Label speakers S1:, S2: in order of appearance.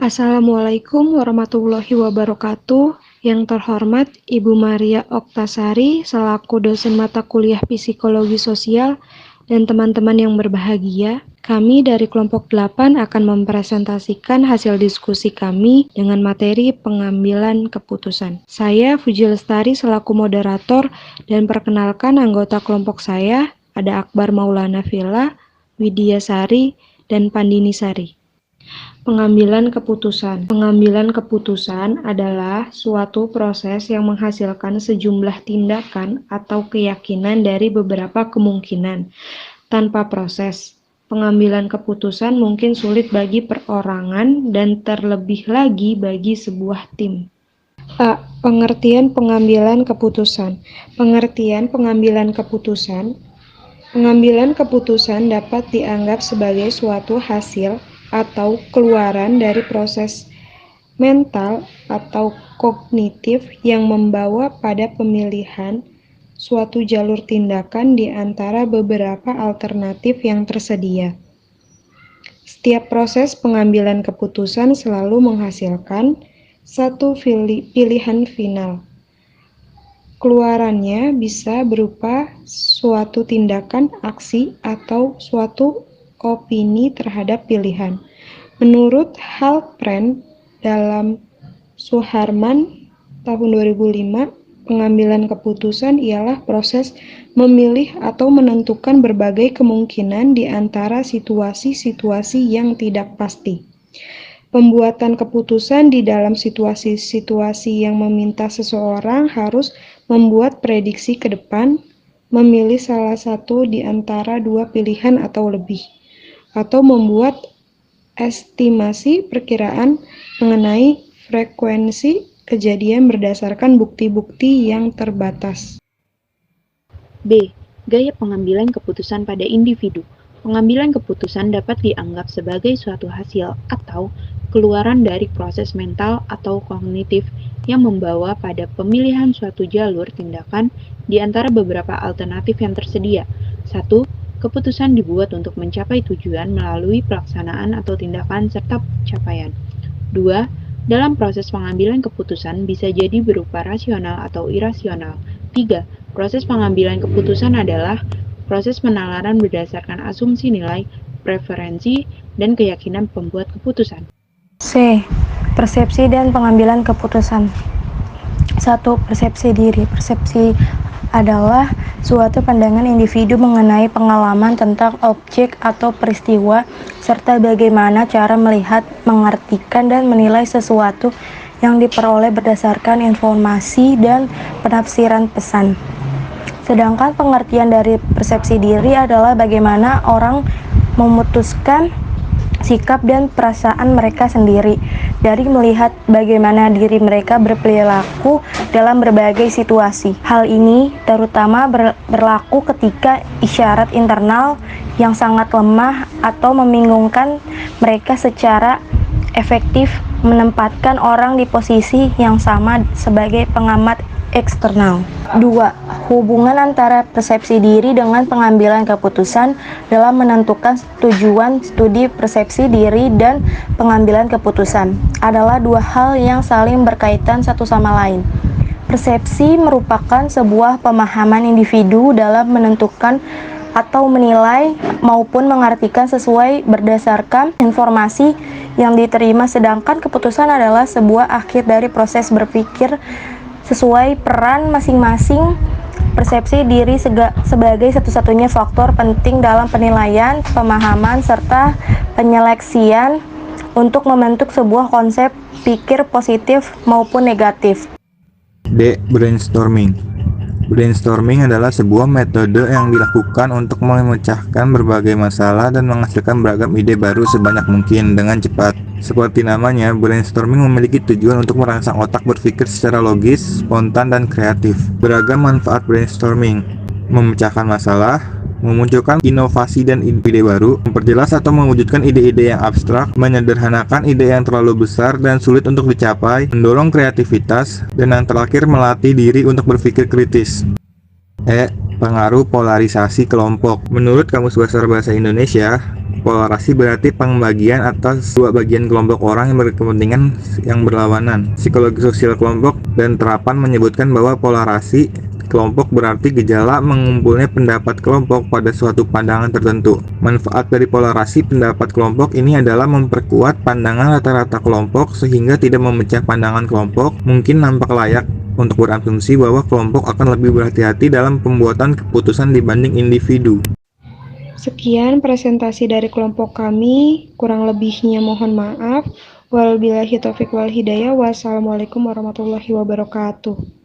S1: Assalamualaikum warahmatullahi wabarakatuh. Yang terhormat Ibu Maria Oktasari selaku dosen mata kuliah Psikologi Sosial dan teman-teman yang berbahagia, kami dari kelompok 8 akan mempresentasikan hasil diskusi kami dengan materi pengambilan keputusan. Saya Fuji Lestari selaku moderator dan perkenalkan anggota kelompok saya, ada Akbar Maulana Villa, Widya Sari, dan Pandini Sari. Pengambilan keputusan. Pengambilan keputusan adalah suatu proses yang menghasilkan sejumlah tindakan atau keyakinan dari beberapa kemungkinan. Tanpa proses, pengambilan keputusan mungkin sulit bagi perorangan dan terlebih lagi bagi sebuah tim. A. Pengertian pengambilan keputusan. Pengertian pengambilan keputusan. Pengambilan keputusan dapat dianggap sebagai suatu hasil atau keluaran dari proses mental atau kognitif yang membawa pada pemilihan suatu jalur tindakan di antara beberapa alternatif yang tersedia. Setiap proses pengambilan keputusan selalu menghasilkan satu pilihan final. Keluarannya bisa berupa suatu tindakan, aksi, atau suatu opini terhadap pilihan. Menurut Halpern dalam Suharman tahun 2005, pengambilan keputusan ialah proses memilih atau menentukan berbagai kemungkinan di antara situasi-situasi yang tidak pasti. Pembuatan keputusan di dalam situasi-situasi yang meminta seseorang harus membuat prediksi ke depan, memilih salah satu di antara dua pilihan atau lebih, atau membuat estimasi perkiraan mengenai frekuensi kejadian berdasarkan bukti-bukti yang terbatas.
S2: B. Gaya pengambilan keputusan pada individu. Pengambilan keputusan dapat dianggap sebagai suatu hasil atau keluaran dari proses mental atau kognitif yang membawa pada pemilihan suatu jalur tindakan di antara beberapa alternatif yang tersedia. 1. Keputusan dibuat untuk mencapai tujuan melalui pelaksanaan atau tindakan serta capaian. 2. Dalam proses pengambilan keputusan bisa jadi berupa rasional atau irasional. 3. Proses pengambilan keputusan adalah proses penalaran berdasarkan asumsi nilai, preferensi, dan keyakinan pembuat keputusan.
S3: C. Persepsi dan pengambilan keputusan. 1. Persepsi diri. Persepsi adalah suatu pandangan individu mengenai pengalaman tentang objek atau peristiwa, serta bagaimana cara melihat, mengartikan, dan menilai sesuatu yang diperoleh berdasarkan informasi dan penafsiran pesan. Sedangkan pengertian dari persepsi diri adalah bagaimana orang memutuskan sikap dan perasaan mereka sendiri dari melihat bagaimana diri mereka berperilaku dalam berbagai situasi. Hal ini terutama berlaku ketika isyarat internal yang sangat lemah atau membingungkan mereka secara efektif menempatkan orang di posisi yang sama sebagai pengamat eksternal. 2. Hubungan antara persepsi diri dengan pengambilan keputusan dalam menentukan tujuan. Studi persepsi diri dan pengambilan keputusan adalah dua hal yang saling berkaitan satu sama lain. Persepsi merupakan sebuah pemahaman individu dalam menentukan atau menilai maupun mengartikan sesuai berdasarkan informasi yang diterima, sedangkan keputusan adalah sebuah akhir dari proses berpikir sesuai peran masing-masing. Persepsi diri sebagai satu-satunya faktor penting dalam penilaian, pemahaman, serta penyeleksian untuk membentuk sebuah konsep pikir positif maupun negatif.
S4: D. Brainstorming. Brainstorming adalah sebuah metode yang dilakukan untuk memecahkan berbagai masalah dan menghasilkan beragam ide baru sebanyak mungkin dengan cepat. Seperti namanya, brainstorming memiliki tujuan untuk merangsang otak berpikir secara logis, spontan, dan kreatif. Beragam manfaat brainstorming: memecahkan masalah, memunculkan inovasi dan ide baru, memperjelas atau mewujudkan ide-ide yang abstrak, menyederhanakan ide yang terlalu besar dan sulit untuk dicapai, mendorong kreativitas, dan yang terakhir melatih diri untuk berpikir kritis. E. Pengaruh polarisasi kelompok. Menurut Kamus Besar Bahasa Indonesia, Polarasi berarti pembagian atas dua bagian kelompok orang yang berkepentingan yang berlawanan. Psikologi sosial kelompok dan terapan menyebutkan bahwa polarasi kelompok berarti gejala mengumpulnya pendapat kelompok pada suatu pandangan tertentu. Manfaat dari polarasi pendapat kelompok ini adalah memperkuat pandangan rata-rata kelompok sehingga tidak memecah pandangan kelompok. Mungkin nampak layak untuk berasumsi bahwa kelompok akan lebih berhati-hati dalam pembuatan keputusan dibanding individu.
S1: Sekian presentasi dari kelompok kami, kurang lebihnya mohon maaf. Wabillahi taufiq wal hidayah. Wassalamualaikum warahmatullahi wabarakatuh.